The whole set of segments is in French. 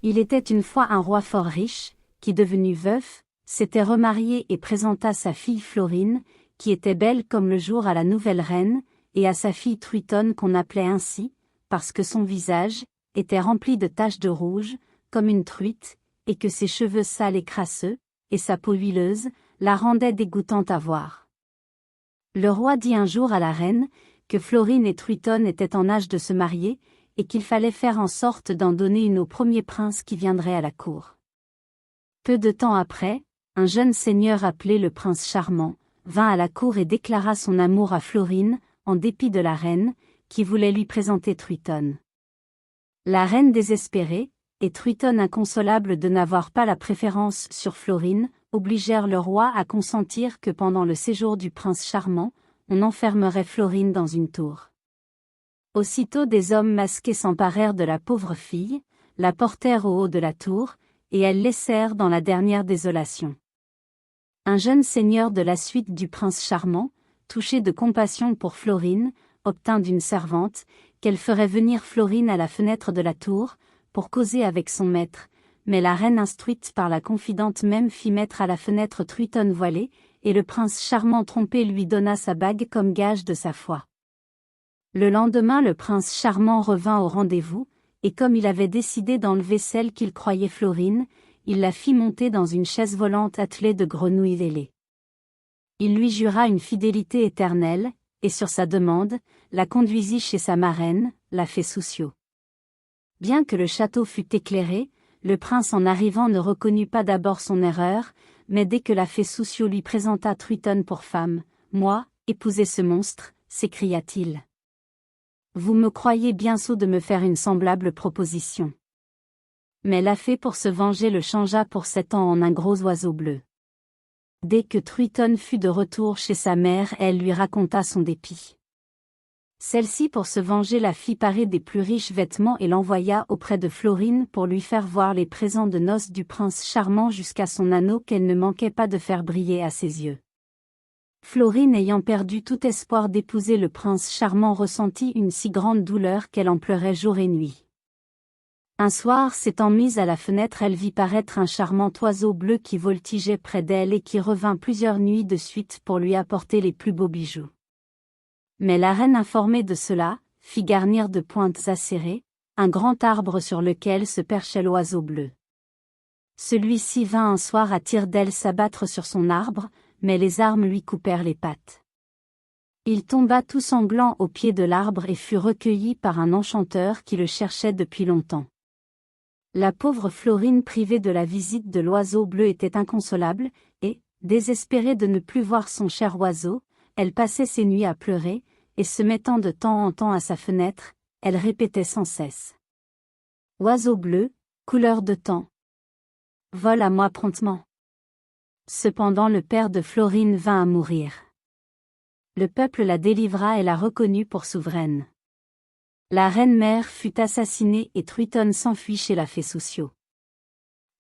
Il était une fois un roi fort riche, qui devenu veuf, s'était remarié et présenta sa fille Florine, qui était belle comme le jour à la nouvelle reine, et à sa fille Truitonne qu'on appelait ainsi, parce que son visage était rempli de taches de rouge, comme une truite, et que ses cheveux sales et crasseux, et sa peau huileuse, la rendaient dégoûtante à voir. Le roi dit un jour à la reine, que Florine et Truitonne étaient en âge de se marier, et qu'il fallait faire en sorte d'en donner une au premier prince qui viendrait à la cour. Peu de temps après, un jeune seigneur appelé le prince charmant, vint à la cour et déclara son amour à Florine, en dépit de la reine, qui voulait lui présenter Truitonne. La reine désespérée, et Truitonne inconsolable de n'avoir pas la préférence sur Florine, obligèrent le roi à consentir que pendant le séjour du prince charmant, on enfermerait Florine dans une tour. Aussitôt des hommes masqués s'emparèrent de la pauvre fille, la portèrent au haut de la tour, et elles laissèrent dans la dernière désolation. Un jeune seigneur de la suite du prince charmant, touché de compassion pour Florine, obtint d'une servante, qu'elle ferait venir Florine à la fenêtre de la tour, pour causer avec son maître, mais la reine instruite par la confidente même fit mettre à la fenêtre Truitonne voilée, et le prince charmant trompé lui donna sa bague comme gage de sa foi. Le lendemain le prince charmant revint au rendez-vous, et comme il avait décidé d'enlever celle qu'il croyait Florine, il la fit monter dans une chaise volante attelée de grenouilles ailées. Il lui jura une fidélité éternelle, et sur sa demande, la conduisit chez sa marraine, la fée Soussio. Bien que le château fût éclairé, le prince en arrivant ne reconnut pas d'abord son erreur, mais dès que la fée Soussio lui présenta Truitonne pour femme, « Moi, épouser ce monstre » s'écria-t-il. « Vous me croyez bien sot de me faire une semblable proposition. » Mais la fée pour se venger le changea pour 7 ans en un gros oiseau bleu. Dès que Truitonne fut de retour chez sa mère, elle lui raconta son dépit. Celle-ci pour se venger la fit parer des plus riches vêtements et l'envoya auprès de Florine pour lui faire voir les présents de noces du prince charmant jusqu'à son anneau qu'elle ne manquait pas de faire briller à ses yeux. Florine ayant perdu tout espoir d'épouser le prince charmant ressentit une si grande douleur qu'elle en pleurait jour et nuit. Un soir s'étant mise à la fenêtre elle vit paraître un charmant oiseau bleu qui voltigeait près d'elle et qui revint plusieurs nuits de suite pour lui apporter les plus beaux bijoux. Mais la reine informée de cela, fit garnir de pointes acérées, un grand arbre sur lequel se perchait l'oiseau bleu. Celui-ci vint un soir à tire-d'aile s'abattre sur son arbre, mais les armes lui coupèrent les pattes. Il tomba tout sanglant au pied de l'arbre et fut recueilli par un enchanteur qui le cherchait depuis longtemps. La pauvre Florine privée de la visite de l'oiseau bleu était inconsolable, et, désespérée de ne plus voir son cher oiseau, elle passait ses nuits à pleurer, et se mettant de temps en temps à sa fenêtre, elle répétait sans cesse. « Oiseau bleu, couleur de temps. Vole à moi promptement. » Cependant le père de Florine vint à mourir. Le peuple la délivra et la reconnut pour souveraine. La reine-mère fut assassinée et Truitonne s'enfuit chez la fée Soussio.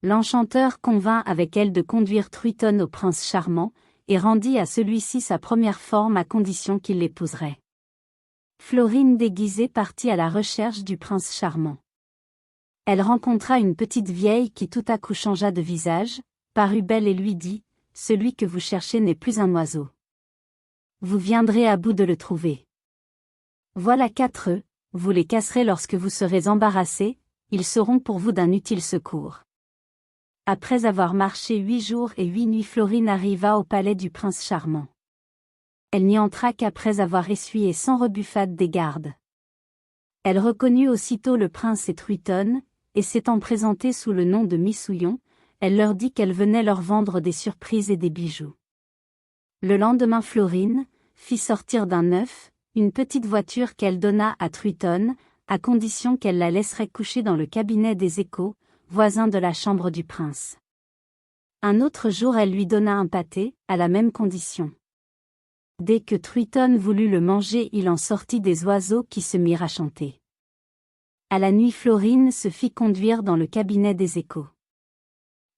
L'enchanteur convint avec elle de conduire Truitonne au prince charmant, et rendit à celui-ci sa première forme à condition qu'il l'épouserait. Florine déguisée partit à la recherche du prince charmant. Elle rencontra une petite vieille qui tout à coup changea de visage, parut belle et lui dit, « Celui que vous cherchez n'est plus un oiseau. Vous viendrez à bout de le trouver. Voilà 4 œufs, vous les casserez lorsque vous serez embarrassés, ils seront pour vous d'un utile secours. » Après avoir marché 8 jours et 8 nuits Florine arriva au palais du prince charmant. Elle n'y entra qu'après avoir essuyé sans rebuffade des gardes. Elle reconnut aussitôt le prince et Truitonne, et s'étant présentée sous le nom de Missouillon, elle leur dit qu'elle venait leur vendre des surprises et des bijoux. Le lendemain Florine fit sortir d'un œuf une petite voiture qu'elle donna à Truitonne, à condition qu'elle la laisserait coucher dans le cabinet des échos, voisin de la chambre du prince. Un autre jour elle lui donna un pâté, à la même condition. Dès que Truitonne voulut le manger il en sortit des oiseaux qui se mirent à chanter. À la nuit Florine se fit conduire dans le cabinet des échos.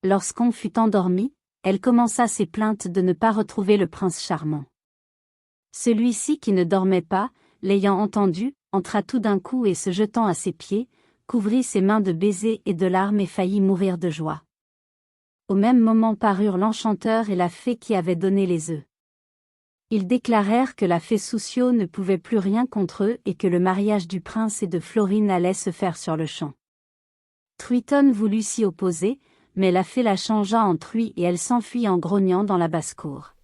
Lorsqu'on fut endormi, elle commença ses plaintes de ne pas retrouver le prince charmant. Celui-ci qui ne dormait pas, l'ayant entendu, entra tout d'un coup et se jetant à ses pieds, couvrit ses mains de baisers et de larmes et faillit mourir de joie. Au même moment parurent l'enchanteur et la fée qui avaient donné les œufs. Ils déclarèrent que la fée Soussio ne pouvait plus rien contre eux et que le mariage du prince et de Florine allait se faire sur le champ. Truitonne voulut s'y opposer, mais la fée la changea en truie et elle s'enfuit en grognant dans la basse-cour.